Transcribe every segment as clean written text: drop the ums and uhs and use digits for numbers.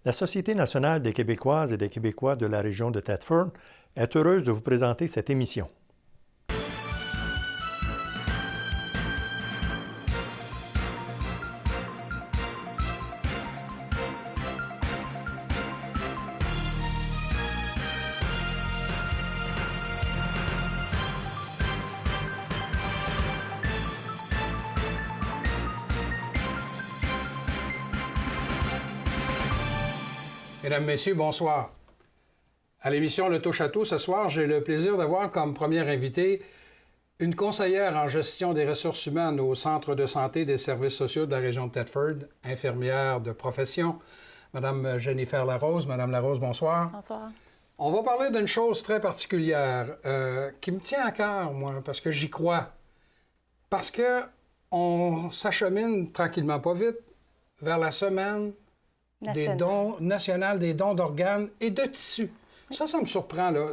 La Société nationale des Québécoises et des Québécois de la région de Thetford est heureuse de vous présenter cette émission. Mesdames, Messieurs, bonsoir. À l'émission Le Touche-à-tout, ce soir, j'ai le plaisir d'avoir comme première invitée une conseillère en gestion des ressources humaines au Centre de santé des services sociaux de la région de Thetford, infirmière de profession, Mme Jennifer Larose. Madame Larose, bonsoir. Bonsoir. On va parler d'une chose très particulière qui me tient à cœur, moi, parce que j'y crois. Parce qu'on s'achemine tranquillement pas vite vers la semaine national des dons d'organes et de tissus. Ça me surprend, là.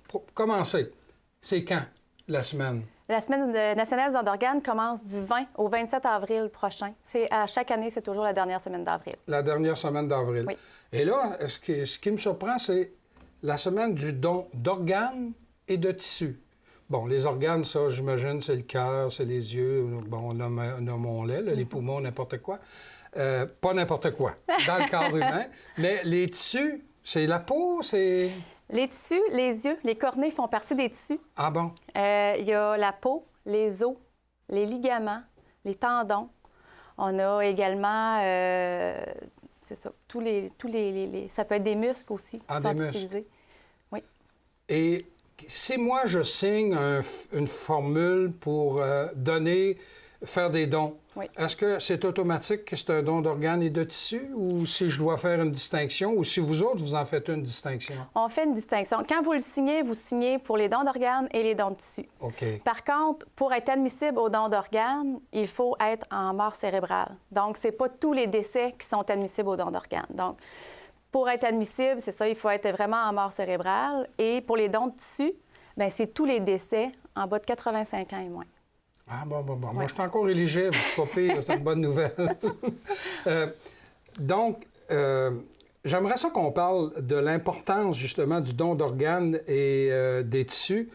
Pour commencer, c'est quand, la semaine? La semaine nationale des dons d'organes commence du 20 au 27 avril prochain. À chaque année, c'est toujours la dernière semaine d'avril. La dernière semaine d'avril. Oui. Et là, ce qui me surprend, c'est la semaine du don d'organes et de tissus. Bon, les organes, ça, j'imagine, c'est le cœur, c'est les yeux, bon, nommons-les, les poumons, n'importe quoi. Pas n'importe quoi, dans le corps humain. Mais les tissus, c'est la peau, c'est... Les tissus, les yeux, les cornées font partie des tissus. Ah bon? Il y a la peau, les os, les ligaments, les tendons. On a également, c'est ça, ça peut être des muscles aussi qui sont utilisés. Oui. Et si moi, je signe une formule pour faire des dons, oui. Est-ce que c'est automatique que c'est un don d'organes et de tissus ou si je dois faire une distinction ou si vous autres, vous en faites une distinction? On fait une distinction. Quand vous signez pour les dons d'organes et les dons de tissus. OK. Par contre, pour être admissible aux dons d'organes, il faut être en mort cérébrale. Donc, ce n'est pas tous les décès qui sont admissibles aux dons d'organes. Donc, pour être admissible, c'est ça, il faut être vraiment en mort cérébrale. Et pour les dons de tissus, bien, c'est tous les décès en bas de 85 ans et moins. Ah, bon. Ouais. Moi, je suis encore éligible. C'est pas pire, c'est une bonne nouvelle. Donc, j'aimerais ça qu'on parle de l'importance, justement, du don d'organes et des tissus.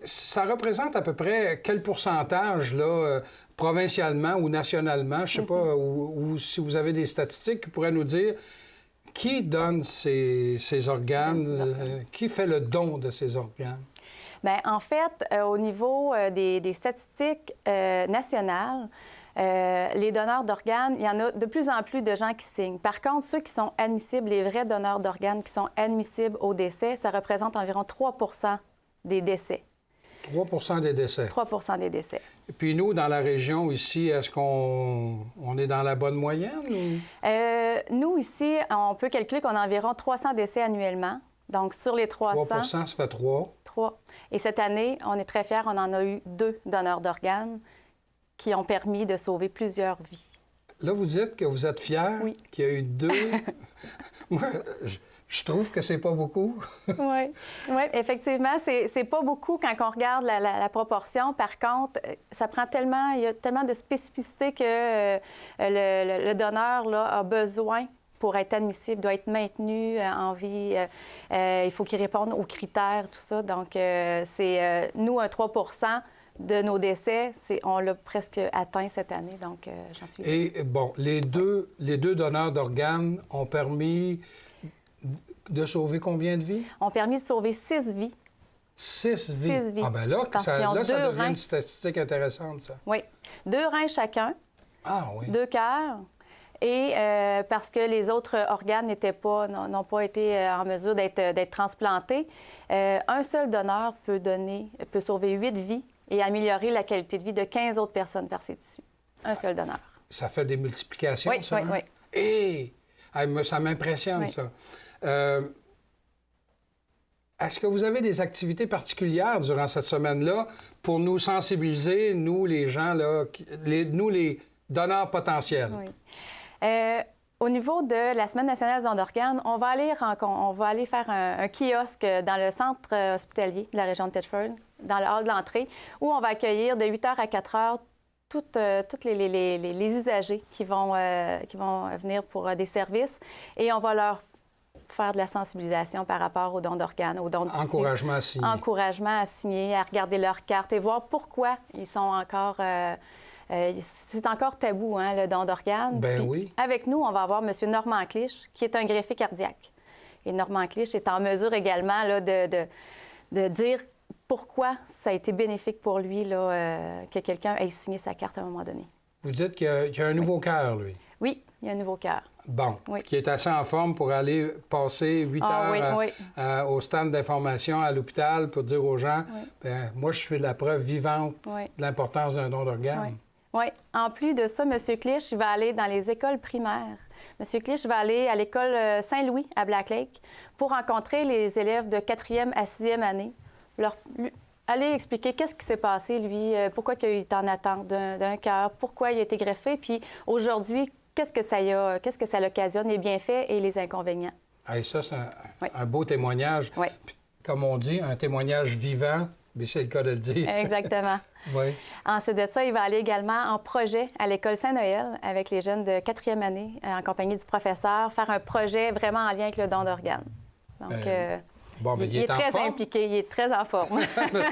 Ça représente à peu près quel pourcentage, là, provincialement ou nationalement? Je ne sais pas, ou si vous avez des statistiques qui pourraient nous dire qui donne ces organes, qui fait le don de ces organes? Bien, en fait, au niveau des statistiques nationales, les donneurs d'organes, il y en a de plus en plus de gens qui signent. Par contre, ceux qui sont admissibles, les vrais donneurs d'organes qui sont admissibles au décès, ça représente environ 3 des décès. 3 des décès. 3 des décès. Et puis nous, dans la région ici, est-ce qu'on est dans la bonne moyenne? Ou... Nous, ici, on peut calculer qu'on a environ 300 décès annuellement. Donc, sur les 300... 3 ça fait 3. 3. Et cette année, on est très fiers, on en a eu 2 donneurs d'organes qui ont permis de sauver plusieurs vies. Là, vous dites que vous êtes fiers qu'il y a eu 2. Moi, je trouve que c'est pas beaucoup. Oui, effectivement, c'est pas beaucoup quand on regarde la proportion. Par contre, il y a tellement de spécificité que le donneur là, a besoin pour être admissible, doit être maintenu en vie. Il faut qu'il réponde aux critères, tout ça. Donc, c'est nous, un 3 de nos décès, on l'a presque atteint cette année. Donc, j'en suis... Et bon, les deux donneurs d'organes ont permis de sauver combien de vies? Ont permis de sauver 6 vies. 6 vies? 6 vies. Ah bien là, ça devient reins. une statistique intéressante, ça. Oui. 2 reins chacun. Ah oui. 2 cœurs. Et parce que les autres organes n'ont pas été en mesure d'être transplantés, un seul donneur peut sauver 8 vies et améliorer la qualité de vie de 15 autres personnes par ces tissus. Un seul donneur. Ça fait des multiplications, oui, ça? Oui. Et ça m'impressionne, ça. Est-ce que vous avez des activités particulières durant cette semaine-là pour nous sensibiliser, nous, les gens, là, nous, les donneurs potentiels? Oui. Au niveau de la Semaine nationale des dons d'organes, on va aller faire un kiosque dans le centre hospitalier de la région de Thetford, dans le hall de l'entrée, où on va accueillir de 8h à 4h tous les usagers qui vont venir pour des services et on va leur faire de la sensibilisation par rapport aux dons d'organes, aux dons de tissus. Encouragement à signer. Encouragement à signer, à regarder leur carte et voir pourquoi ils sont encore... c'est encore tabou, hein, le don d'organes. Ben Puis, oui. avec nous, on va avoir M. Normand Clich, qui est un greffier cardiaque. Et Normand Clich est en mesure également là, de dire pourquoi ça a été bénéfique pour lui là, que quelqu'un ait signé sa carte à un moment donné. Vous dites qu'il y a un nouveau cœur, lui. Oui, il y a un nouveau cœur. Bon, Oui. qui est assez en forme pour aller passer 8 heures au stand d'information à l'hôpital pour dire aux gens, ben, moi, je suis la preuve vivante de l'importance d'un don d'organes. Oui. En plus de ça, M. Clich va aller dans les écoles primaires. M. Clich va aller à l'école Saint-Louis à Black Lake pour rencontrer les élèves de 4e à 6e année. Aller expliquer qu'est-ce qui s'est passé, lui, pourquoi il est en attente d'un cœur, pourquoi il a été greffé, puis aujourd'hui, qu'est-ce que ça l'occasionne, les bienfaits et les inconvénients. Hey, ça, c'est un beau témoignage. Oui. Puis, comme on dit, un témoignage vivant, mais c'est le cas de le dire. Exactement. Oui. Ensuite de ça, il va aller également en projet à l'école Saint-Noël avec les jeunes de 4e année, en compagnie du professeur, faire un projet vraiment en lien avec le don d'organes. Donc, bon, mais il est très impliqué, il est très en forme.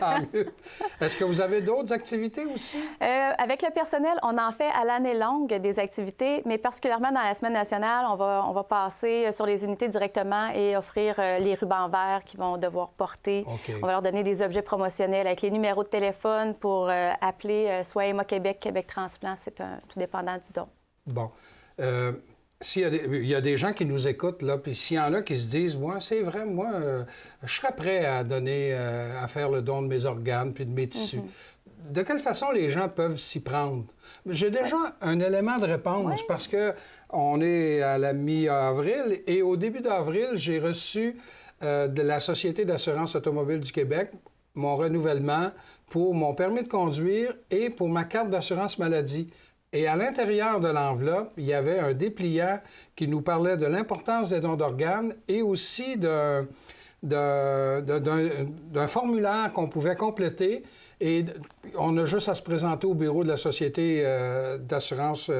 Tant mieux. Est-ce que vous avez d'autres activités aussi? Avec le personnel, on en fait à l'année longue des activités, mais particulièrement dans la Semaine nationale, on va passer sur les unités directement et offrir les rubans verts qu'ils vont devoir porter. Okay. On va leur donner des objets promotionnels avec les numéros de téléphone pour appeler soit Emma Québec, Québec Transplant, c'est tout dépendant du don. Bon. Il y a des gens qui nous écoutent, là, puis s'il y en a qui se disent, moi, c'est vrai, moi, je serais prêt à donner, à faire le don de mes organes puis de mes tissus. De quelle façon les gens peuvent s'y prendre? J'ai déjà un élément de réponse parce que on est à la mi-avril et au début d'avril, j'ai reçu de la Société d'assurance automobile du Québec mon renouvellement pour mon permis de conduire et pour ma carte d'assurance maladie. Et à l'intérieur de l'enveloppe, il y avait un dépliant qui nous parlait de l'importance des dons d'organes et aussi d'un formulaire qu'on pouvait compléter. Et on a juste à se présenter au bureau de la Société d'assurance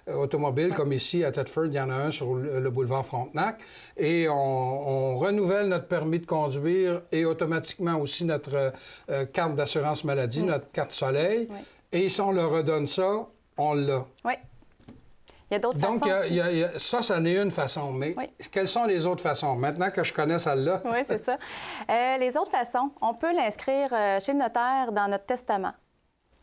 automobile, comme ici à Thetford, il y en a un sur le boulevard Frontenac. Et on renouvelle notre permis de conduire et automatiquement aussi notre carte d'assurance maladie, notre carte soleil. Et si on leur redonne ça, on l'a. Oui. Il y a d'autres façons. Donc, ça n'est une façon. Mais quelles sont les autres façons? Maintenant que je connais celle-là. Oui, c'est ça. Les autres façons, on peut l'inscrire chez le notaire dans notre testament.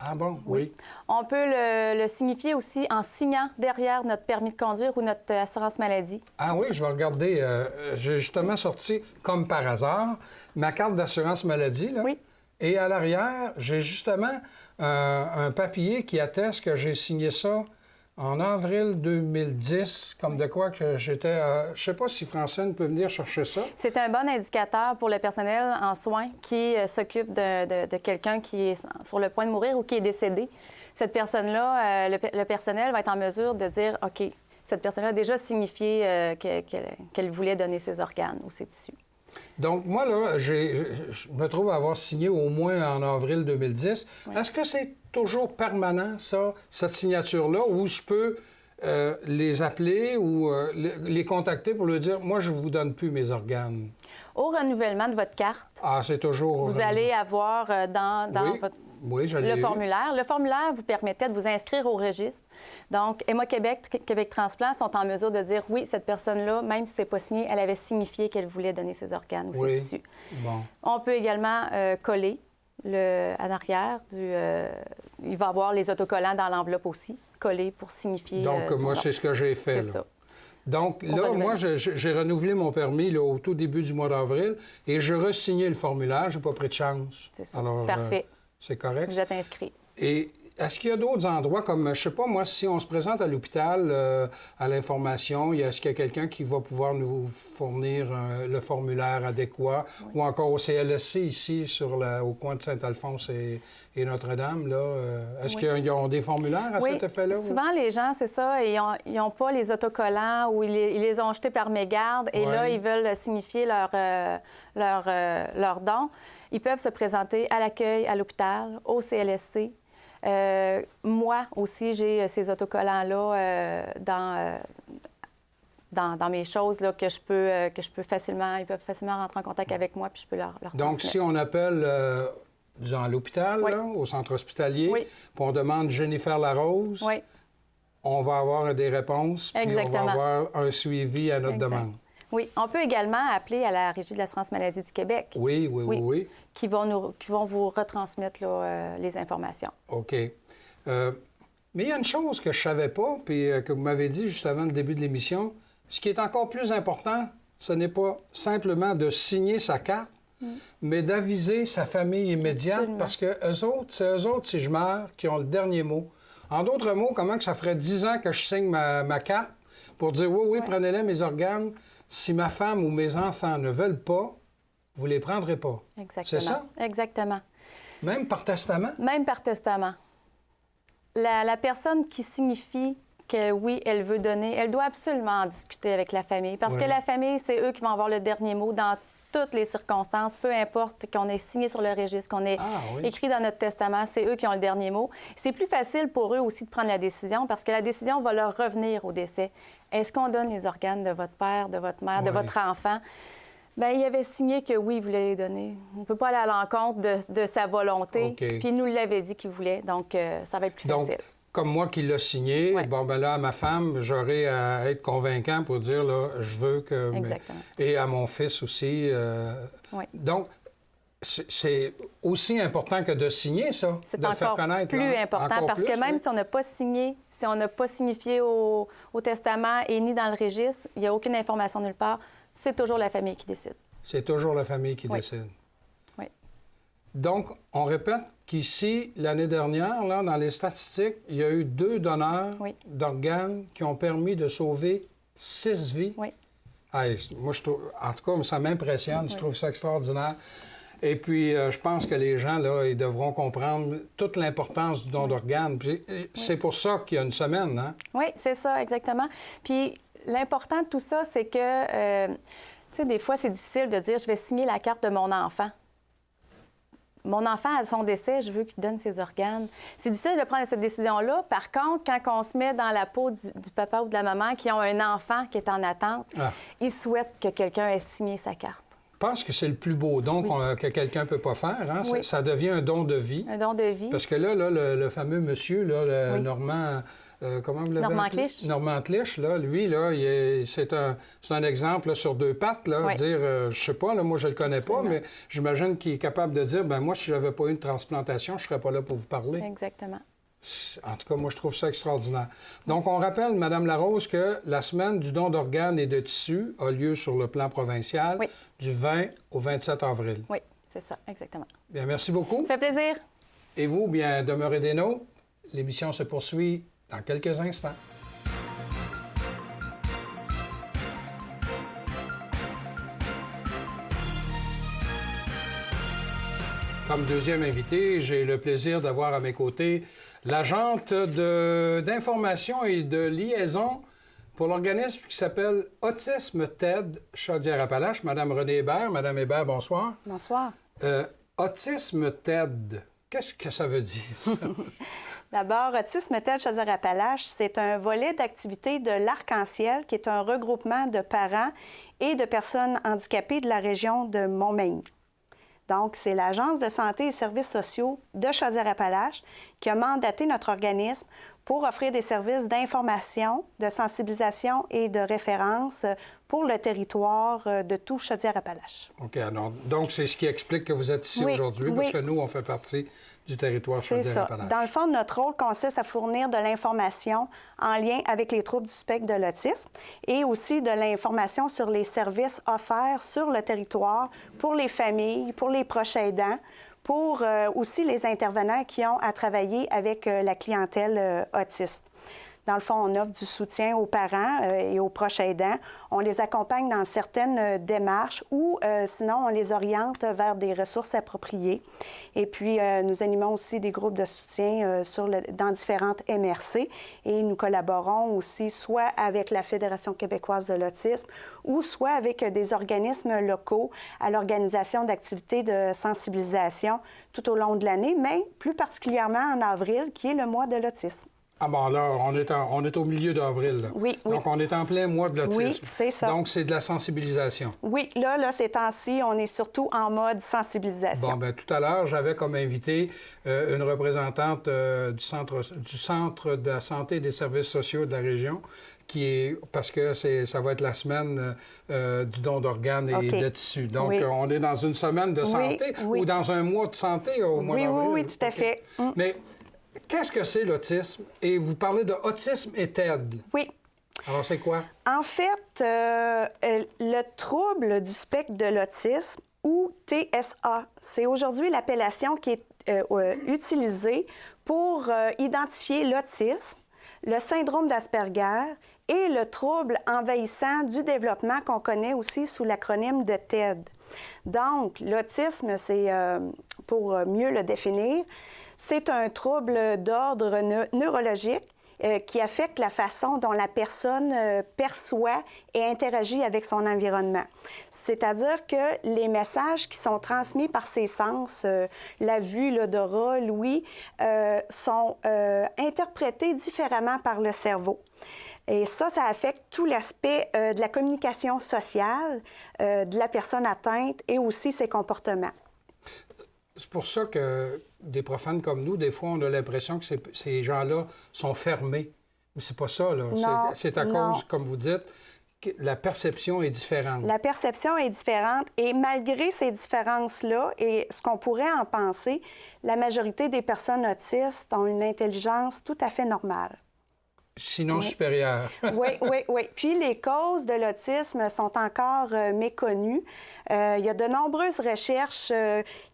Ah bon? Oui. On peut le signifier aussi en signant derrière notre permis de conduire ou notre assurance maladie. Ah oui, je vais regarder. J'ai justement sorti, comme par hasard, ma carte d'assurance maladie. Là. Oui. Et à l'arrière, j'ai justement un papier qui atteste que j'ai signé ça en avril 2010, comme de quoi que j'étais... je ne sais pas si Francine peut venir chercher ça. C'est un bon indicateur pour le personnel en soins qui s'occupe de quelqu'un qui est sur le point de mourir ou qui est décédé. Cette personne-là, le personnel va être en mesure de dire, OK, cette personne-là a déjà signifié qu'elle voulait donner ses organes ou ses tissus. Donc, moi, là, je me trouve avoir signé au moins en avril 2010. Oui. Est-ce que c'est toujours permanent, ça, cette signature-là, ou je peux les appeler ou les contacter pour leur dire, moi, je ne vous donne plus mes organes? Au renouvellement de votre carte, c'est toujours vous allez avoir dans votre... Oui, le formulaire. Le formulaire vous permettait de vous inscrire au registre. Donc, Emma Québec, Québec Transplant sont en mesure de dire oui, cette personne-là, même si ce n'est pas signé, elle avait signifié qu'elle voulait donner ses organes ou ses tissus. Bon. On peut également coller en arrière. Il va y avoir les autocollants dans l'enveloppe aussi, coller pour signifier. Donc, moi, c'est ce que j'ai fait. C'est ça. Donc, là, moi, j'ai renouvelé mon permis là, au tout début du mois d'avril et j'ai re-signé le formulaire. Je n'ai pas pris de chance. C'est ça. Alors, parfait. C'est correct. Vous êtes inscrit. Et est-ce qu'il y a d'autres endroits comme, je sais pas, moi, si on se présente à l'hôpital à l'information, est-ce qu'il y a quelqu'un qui va pouvoir nous fournir le formulaire adéquat ou encore au CLSC ici, au coin de Saint-Alphonse et Notre-Dame, là? Est-ce qu'ils ont des formulaires à cet effet-là? Souvent, les gens, c'est ça, ils n'ont pas les autocollants ou ils les ont jetés par mégarde et là, ils veulent signifier leur don. Ils peuvent se présenter à l'accueil, à l'hôpital, au CLSC. Moi aussi, j'ai ces autocollants-là dans mes choses là, que je peux facilement, ils peuvent facilement rentrer en contact avec moi puis je peux leur Donc, transmettre. si on appelle, disons, à l'hôpital, Oui. là, au centre hospitalier, Oui. puis on demande Jennifer Larose, Oui, on va avoir des réponses, puis on Exactement. va avoir un suivi à notre exact. demande. Oui, on peut également appeler à la Régie de l'assurance maladie du Québec Oui, oui, oui, Oui. oui. qui vont vous retransmettre là, les informations. OK. Mais il y a une chose que je ne savais pas, puis que vous m'avez dit juste avant le début de l'émission. Ce qui est encore plus important, ce n'est pas simplement de signer sa carte, mais d'aviser sa famille immédiate, Absolument. parce que c'est eux autres, si je meurs, qui ont le dernier mot. En d'autres mots, comment que ça ferait 10 ans que je signe ma carte pour dire « Oui, Ouais. prenez-les, mes organes. Si ma femme ou mes enfants ne veulent pas, vous les prendrez pas. » Exactement. C'est ça? Exactement. Même par testament? Même par testament. La personne qui signifie que oui, elle veut donner, elle doit absolument en discuter avec la famille. Parce Oui. que la famille, c'est eux qui vont avoir le dernier mot dans toutes les circonstances, peu importe qu'on ait signé sur le registre, qu'on ait oui. écrit dans notre testament, c'est eux qui ont le dernier mot. C'est plus facile pour eux aussi de prendre la décision parce que la décision va leur revenir au décès. Est-ce qu'on donne les organes de votre père, de votre mère, de Oui. votre enfant? Bien, il avait signé que oui, il voulait les donner. On ne peut pas aller à l'encontre de sa volonté. OK. Puis il nous l'avait dit qu'il voulait, donc ça va être plus Donc, facile. comme moi qui l'ai signé, Ouais. bon, ben là, à ma femme, j'aurai à être convaincant pour dire, là, je veux que... Exactement. Et à mon fils aussi. Oui. Donc, c'est aussi important que de signer ça, C'est de le faire encore connaître. plus là. important Encore parce plus, que même oui. si on n'a pas signé, si on n'a pas signifié au testament et ni dans le registre, il n'y a aucune information nulle part, c'est toujours la famille qui décide. C'est toujours la famille qui Oui. décide. Oui. Donc, on répète qu'ici, l'année dernière, là, dans les statistiques, il y a eu 2 donneurs Oui. d'organes qui ont permis de sauver 6 vies. Oui. Hey, moi, je trouve, en tout cas, ça m'impressionne. Je Oui. trouve ça extraordinaire. Et puis, je pense que les gens, là, ils devront comprendre toute l'importance du don d'organes. Puis, c'est pour ça qu'il y a une semaine, hein? Oui, c'est ça, exactement. Puis l'important de tout ça, c'est que, tu sais, des fois, c'est difficile de dire, je vais signer la carte de mon enfant. Mon enfant, à son décès, je veux qu'il donne ses organes. C'est difficile de prendre cette décision-là. Par contre, quand on se met dans la peau du papa ou de la maman qui ont un enfant qui est en attente, ils souhaitent que quelqu'un ait signé sa carte. Je pense que c'est le plus beau don que quelqu'un ne peut pas faire. Hein? Oui. Ça devient un don de vie. Un don de vie. Parce que là, le fameux monsieur, là, le Oui. Normand... comment vous l'avez Normand appelé? Clich. Normand Clich, là, lui, là, c'est un exemple là, sur 2 pattes, là, Oui. dire, je sais pas, là, moi, je le connais pas, Absolument. mais j'imagine qu'il est capable de dire, ben moi, si j'avais pas eu de transplantation, je serais pas là pour vous parler. Exactement. En tout cas, moi, je trouve ça extraordinaire. Donc, on rappelle, Mme Larose, que la semaine du don d'organes et de tissus a lieu sur le plan provincial Oui. du 20 au 27 avril. Oui, c'est ça, exactement. Bien, merci beaucoup. Ça fait plaisir. Et vous, bien, demeurez des nôtres. L'émission se poursuit dans quelques instants. Comme deuxième invité, j'ai le plaisir d'avoir à mes côtés l'agente d'information et de liaison pour l'organisme qui s'appelle Autisme TED Chaudière-Appalaches, Mme Renée Hébert. Mme Hébert, bonsoir. Bonsoir. Autisme TED, qu'est-ce que ça veut dire? D'abord, Autisme TED Chaudière-Appalaches, c'est un volet d'activité de l'Arc-en-Ciel, qui est un regroupement de parents et de personnes handicapées de la région de Montmagny. Donc, c'est l'Agence de santé et services sociaux de Chaudière-Appalaches qui a mandaté notre organisme pour offrir des services d'information, de sensibilisation et de référence pour le territoire de tout Chaudière-Appalaches. OK. Alors, donc, c'est ce qui explique que vous êtes ici Oui, aujourd'hui, oui. parce que nous, on fait partie du territoire C'est ça. Chaudière-Appalaches. Dans le fond, notre rôle consiste à fournir de l'information en lien avec les troubles du spectre de l'autisme et aussi de l'information sur les services offerts sur le territoire pour les familles, pour les proches aidants, pour aussi les intervenants qui ont à travailler avec la clientèle autiste. Dans le fond, on offre du soutien aux parents et aux proches aidants. On les accompagne dans certaines démarches ou sinon, on les oriente vers des ressources appropriées. Et puis, nous animons aussi des groupes de soutien dans différentes MRC et nous collaborons aussi soit avec la Fédération québécoise de l'autisme ou soit avec des organismes locaux à l'organisation d'activités de sensibilisation tout au long de l'année, mais plus particulièrement en avril, qui est le mois de l'autisme. Ah bon, là, on est au milieu d'avril. Là. Oui, oui. Donc, on est en plein mois de l'autisme. Oui, c'est ça. Donc, c'est de la sensibilisation. Oui, là, ces temps-ci, on est surtout en mode sensibilisation. Bon, bien, tout à l'heure, j'avais comme invité une représentante du Centre de la santé et des services sociaux de la région, parce que ça va être la semaine du don d'organes et de tissus. Donc, on est dans une semaine de santé ou dans un mois de santé au mois d'avril. Oui, tout à fait. Mais qu'est-ce que c'est l'autisme? Et vous parlez de autisme et TED. Oui. Alors, c'est quoi? En fait, le trouble du spectre de l'autisme, ou TSA, c'est aujourd'hui l'appellation qui est utilisée pour identifier l'autisme, le syndrome d'Asperger et le trouble envahissant du développement qu'on connaît aussi sous l'acronyme de TED. Donc, l'autisme, c'est, pour mieux le définir, c'est un trouble d'ordre neurologique qui affecte la façon dont la personne perçoit et interagit avec son environnement. C'est-à-dire que les messages qui sont transmis par ses sens, la vue, l'odorat, l'ouïe, sont interprétés différemment par le cerveau. Et ça affecte tout l'aspect de la communication sociale de la personne atteinte et aussi ses comportements. C'est pour ça que des profanes comme nous, des fois, on a l'impression que ces gens-là sont fermés. Mais c'est pas ça, là. Non, c'est à cause, comme vous dites, que la perception est différente. La perception est différente et malgré ces différences-là et ce qu'on pourrait en penser, la majorité des personnes autistes ont une intelligence tout à fait normale. Sinon supérieure. Oui. Puis les causes de l'autisme sont encore méconnues. Il y a de nombreuses recherches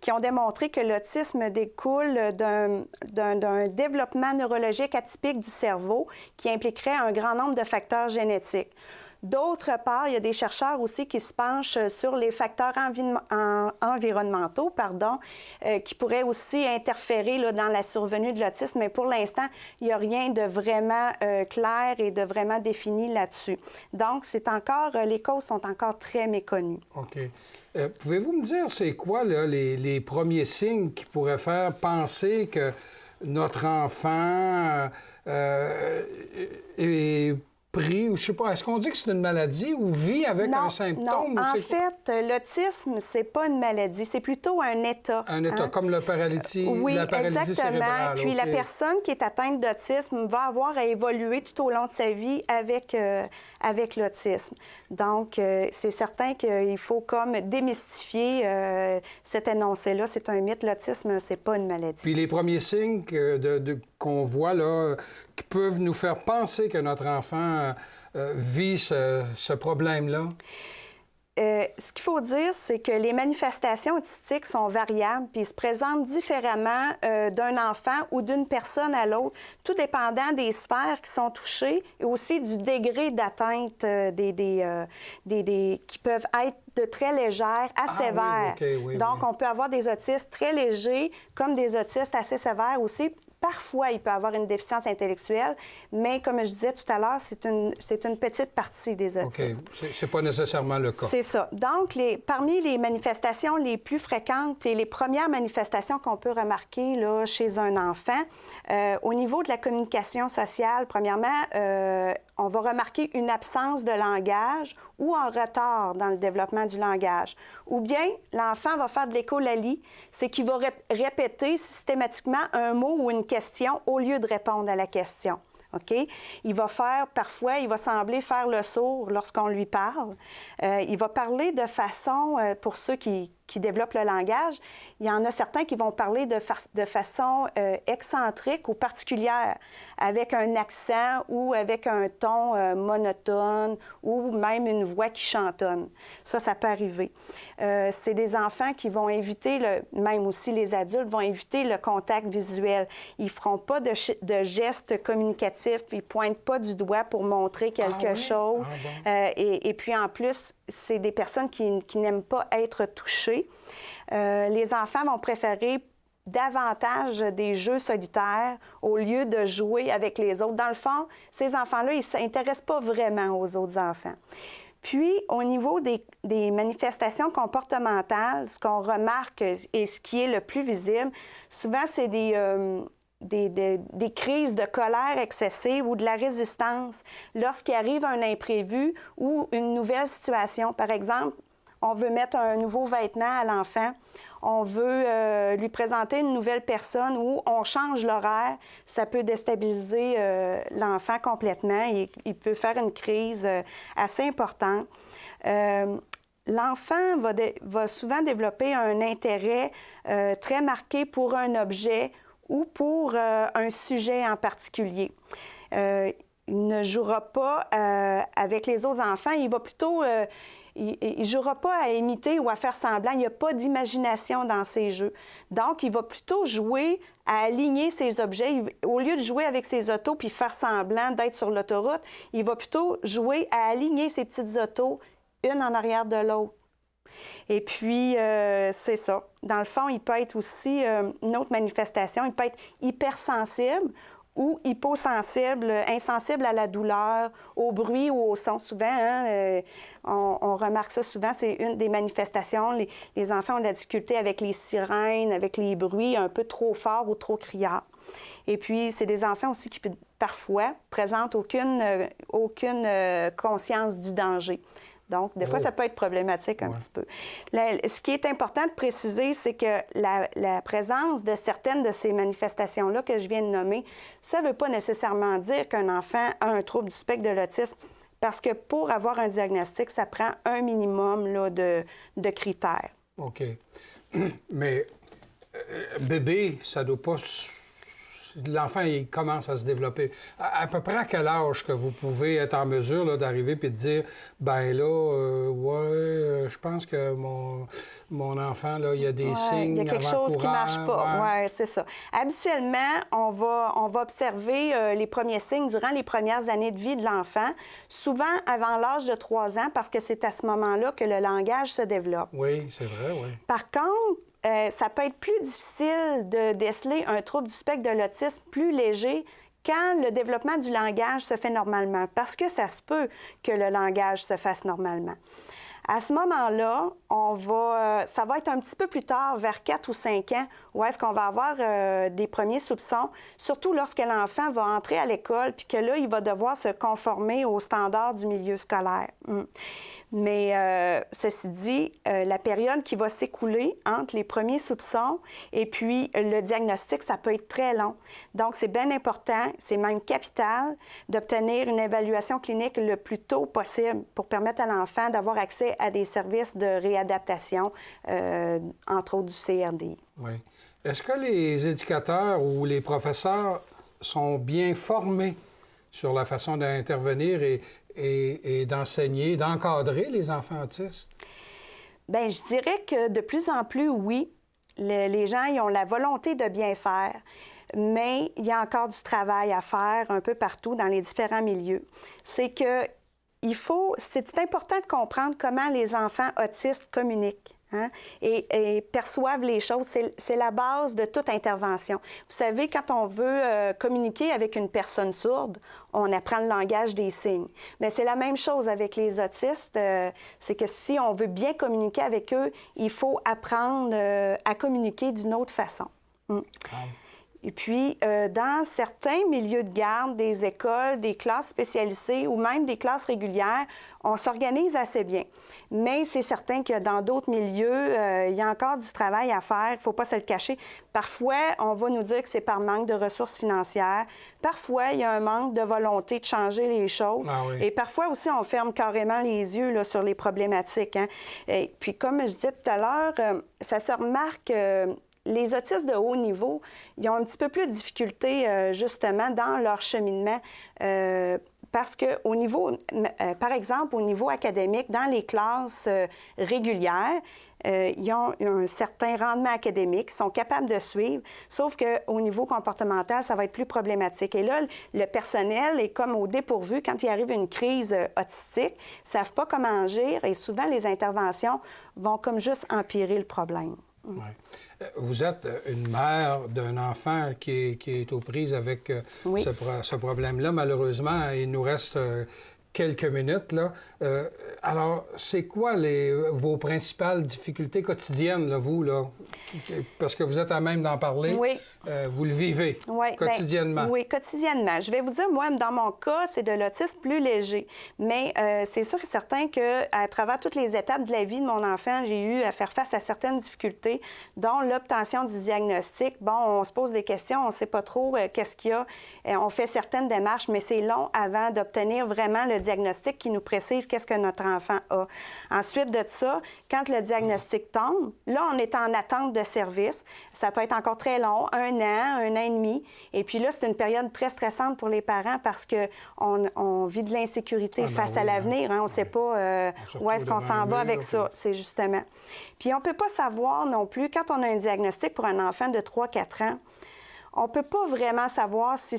qui ont démontré que l'autisme découle d'un développement neurologique atypique du cerveau qui impliquerait un grand nombre de facteurs génétiques. D'autre part, il y a des chercheurs aussi qui se penchent sur les facteurs environnementaux, qui pourraient aussi interférer là, dans la survenue de l'autisme, mais pour l'instant, il n'y a rien de vraiment clair et de vraiment défini là-dessus. Donc, les causes sont encore très méconnues. OK. Pouvez-vous me dire, c'est quoi là, les premiers signes qui pourraient faire penser que notre enfant est pris, ou je sais pas, est-ce qu'on dit que c'est une maladie ou vit avec un symptôme? Non, en fait, l'autisme, c'est pas une maladie, c'est plutôt un état. Un état, comme la paralysie exactement. cérébrale. Puis la personne qui est atteinte d'autisme va avoir à évoluer tout au long de sa vie avec l'autisme. Donc, c'est certain qu'il faut comme démystifier cet énoncé-là. C'est un mythe, l'autisme, c'est pas une maladie. Puis les premiers signes qu'on voit, là, qui peuvent nous faire penser que notre enfant vit ce problème-là? Ce qu'il faut dire, c'est que les manifestations autistiques sont variables puis se présentent différemment d'un enfant ou d'une personne à l'autre, tout dépendant des sphères qui sont touchées et aussi du degré d'atteinte qui peuvent être de très légères à sévères. Donc, on peut avoir des autistes très légers comme des autistes assez sévères aussi. Parfois, il peut avoir une déficience intellectuelle, mais comme je disais tout à l'heure, c'est une petite partie des autistes. OK. C'est pas nécessairement le cas. C'est ça. Donc, parmi les manifestations les plus fréquentes et les premières manifestations qu'on peut remarquer là, chez un enfant, au niveau de la communication sociale, premièrement, on va remarquer une absence de langage ou un retard dans le développement du langage. Ou bien, l'enfant va faire de l'écholalie, c'est qu'il va répéter systématiquement un mot ou une question au lieu de répondre à la question. OK? Parfois, il va sembler faire le sourd lorsqu'on lui parle. Il va parler de façon, pour ceux qui qui développent le langage, il y en a certains qui vont parler de façon excentrique ou particulière, avec un accent ou avec un ton monotone ou même une voix qui chantonne. Ça peut arriver. C'est des enfants qui vont éviter, même aussi les adultes, vont éviter le contact visuel. Ils ne feront pas de gestes communicatifs, ils ne pointent pas du doigt pour montrer quelque chose. Et puis en plus, c'est des personnes qui n'aiment pas être touchées. Les enfants vont préférer davantage des jeux solitaires au lieu de jouer avec les autres. Dans le fond, ces enfants-là, ils ne s'intéressent pas vraiment aux autres enfants. Puis, au niveau des manifestations comportementales, ce qu'on remarque et ce qui est le plus visible, souvent, c'est des crises de colère excessive ou de la résistance lorsqu'il arrive un imprévu ou une nouvelle situation. Par exemple, on veut mettre un nouveau vêtement à l'enfant, on veut lui présenter une nouvelle personne ou on change l'horaire, ça peut déstabiliser l'enfant complètement. Il peut faire une crise assez importante. L'enfant va souvent développer un intérêt très marqué pour un objet ou pour un sujet en particulier. Il ne jouera pas avec les autres enfants, il va plutôt... il ne jouera pas à imiter ou à faire semblant. Il n'y a pas d'imagination dans ses jeux. Donc, il va plutôt jouer à aligner ses objets. Au lieu de jouer avec ses autos puis faire semblant d'être sur l'autoroute, il va plutôt jouer à aligner ses petites autos, une en arrière de l'autre. Et puis, c'est ça. Dans le fond, il peut être aussi une autre manifestation. Il peut être hypersensible ou hyposensible, insensible à la douleur, au bruit ou au son. Souvent, on remarque ça souvent, c'est une des manifestations. Les enfants ont de la difficulté avec les sirènes, avec les bruits un peu trop forts ou trop criards. Et puis, c'est des enfants aussi qui, parfois, présentent aucune conscience du danger. Donc, des fois, ça peut être problématique un petit peu. Ce qui est important de préciser, c'est que la présence de certaines de ces manifestations-là que je viens de nommer, ça ne veut pas nécessairement dire qu'un enfant a un trouble du spectre de l'autisme, parce que pour avoir un diagnostic, ça prend un minimum là, de critères. OK. Mais bébé, ça ne doit pas... L'enfant, il commence à se développer. À peu près à quel âge que vous pouvez être en mesure là, d'arriver et de dire, ben là, je pense que mon enfant, là, il y a des signes. Il y a quelque chose qui ne marche pas. Ouais. Oui, c'est ça. Habituellement, on va observer les premiers signes durant les premières années de vie de l'enfant, souvent avant l'âge de 3 ans, parce que c'est à ce moment-là que le langage se développe. Oui, c'est vrai, oui. Par contre, ça peut être plus difficile de déceler un trouble du spectre de l'autisme plus léger quand le développement du langage se fait normalement, parce que ça se peut que le langage se fasse normalement. À ce moment-là, ça va être un petit peu plus tard, vers 4 ou 5 ans, où est-ce qu'on va avoir des premiers soupçons, surtout lorsque l'enfant va entrer à l'école, puis que là, il va devoir se conformer aux standards du milieu scolaire. Mais ceci dit, la période qui va s'écouler entre les premiers soupçons et puis le diagnostic, ça peut être très long. Donc, c'est bien important, c'est même capital, d'obtenir une évaluation clinique le plus tôt possible pour permettre à l'enfant d'avoir accès à des services de réadaptation, entre autres du CRDI. Oui. Est-ce que les éducateurs ou les professeurs sont bien formés sur la façon d'intervenir et d'enseigner, d'encadrer les enfants autistes? Bien, je dirais que de plus en plus, oui. Les gens, ils ont la volonté de bien faire, mais il y a encore du travail à faire un peu partout dans les différents milieux. C'est important de comprendre comment les enfants autistes communiquent. Et perçoivent les choses. C'est la base de toute intervention. Vous savez, quand on veut communiquer avec une personne sourde, on apprend le langage des signes. Mais c'est la même chose avec les autistes. C'est que si on veut bien communiquer avec eux, il faut apprendre à communiquer d'une autre façon. Et puis, dans certains milieux de garde, des écoles, des classes spécialisées ou même des classes régulières, on s'organise assez bien. Mais c'est certain que dans d'autres milieux, il y a encore du travail à faire, il ne faut pas se le cacher. Parfois, on va nous dire que c'est par manque de ressources financières. Parfois, il y a un manque de volonté de changer les choses. Ah oui. Et parfois aussi, on ferme carrément les yeux là, sur les problématiques. Hein. Et puis, comme je disais tout à l'heure, ça se remarque... les autistes de haut niveau, ils ont un petit peu plus de difficultés, justement, dans leur cheminement. Parce qu'au niveau, par exemple, au niveau académique, dans les classes régulières, ils ont un certain rendement académique, ils sont capables de suivre, sauf qu'au niveau comportemental, ça va être plus problématique. Et là, le personnel est comme au dépourvu quand il arrive une crise autistique, ils ne savent pas comment agir et souvent les interventions vont comme juste empirer le problème. Ouais. Vous êtes une mère d'un enfant qui est aux prises avec Oui. ce problème-là. Malheureusement, il nous reste quelques minutes, là. Alors, c'est quoi vos principales difficultés quotidiennes, là, vous, là? Parce que vous êtes à même d'en parler. Oui. Vous le vivez quotidiennement. Oui, quotidiennement. Je vais vous dire, moi, dans mon cas, c'est de l'autisme plus léger. Mais c'est sûr et certain qu'à travers toutes les étapes de la vie de mon enfant, j'ai eu à faire face à certaines difficultés, dont l'obtention du diagnostic. Bon, on se pose des questions, on ne sait pas trop qu'est-ce qu'il y a. On fait certaines démarches, mais c'est long avant d'obtenir vraiment le diagnostic qui nous précise qu'est-ce que notre enfant a. Ensuite de ça, quand le diagnostic tombe, là, on est en attente de service. Ça peut être encore très long, un an et demi. Et puis là, c'est une période très stressante pour les parents parce qu'on vit de l'insécurité face à l'avenir. Hein. On ne sait pas où est-ce qu'on s'en va avec ça, c'est justement. Puis on ne peut pas savoir non plus, quand on a un diagnostic pour un enfant de 3-4 ans, on ne peut pas vraiment savoir ce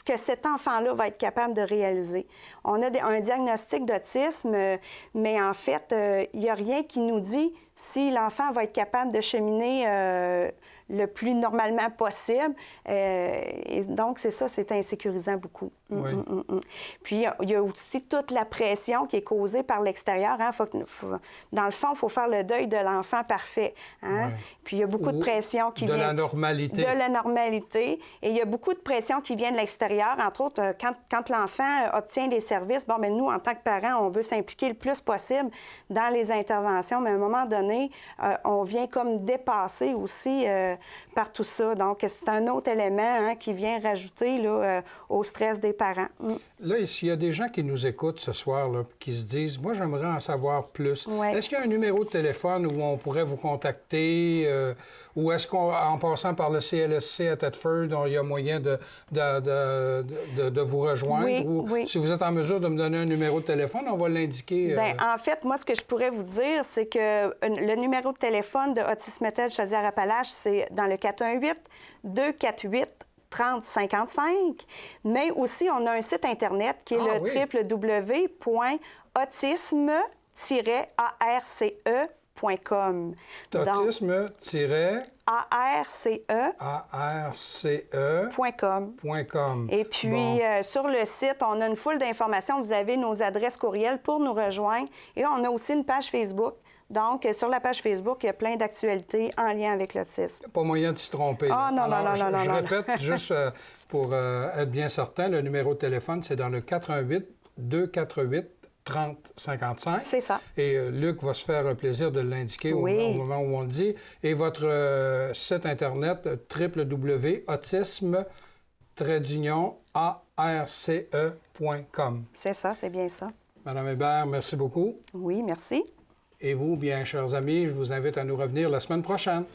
que cet enfant-là va être capable de réaliser. On a un diagnostic d'autisme, mais en fait, il n'y a rien qui nous dit si l'enfant va être capable de cheminer le plus normalement possible. Et donc, c'est ça, c'est insécurisant beaucoup. Oui. Puis, il y a aussi toute la pression qui est causée par l'extérieur. Hein. Dans le fond, il faut faire le deuil de l'enfant parfait. Hein. Oui. Puis, il y a beaucoup de pression qui vient... De la normalité. De la normalité. Et il y a beaucoup de pression qui vient de l'extérieur. Entre autres, quand l'enfant obtient des services, bon, bien, nous, en tant que parents, on veut s'impliquer le plus possible dans les interventions, mais à un moment donné, on vient comme dépasser aussi par tout ça. Donc, c'est un autre élément qui vient rajouter là, au stress des parents. Là, s'il y a des gens qui nous écoutent ce soir, là, qui se disent « Moi, j'aimerais en savoir plus. Ouais. Est-ce qu'il y a un numéro de téléphone où on pourrait vous contacter? Ou est-ce qu'en passant par le CLSC à Thetford, il y a moyen de vous rejoindre? Oui, ou oui. si vous êtes en mesure de me donner un numéro de téléphone, on va l'indiquer. Bien, en fait, moi, ce que je pourrais vous dire, c'est que le numéro de téléphone de Autisme Med Chaudière-Appalaches, c'est dans le 418-248-3055. Mais aussi, on a un site Internet qui est www.autisme-arce.com. Autisme-arce.com. Et puis, sur le site, on a une foule d'informations. Vous avez nos adresses courriel pour nous rejoindre. Et on a aussi une page Facebook. Donc, sur la page Facebook, il y a plein d'actualités en lien avec l'autisme. Pas moyen de s'y tromper. Ah, non, alors, non. Je répète, juste pour être bien certain, le numéro de téléphone, c'est dans le 418-248-3055. C'est ça. Et Luc va se faire un plaisir de l'indiquer au moment où on le dit. Et votre site Internet, www.autisme-arce.com. C'est ça, c'est bien ça. Madame Hébert, merci beaucoup. Oui, merci. Et vous, bien chers amis, je vous invite à nous revenir la semaine prochaine.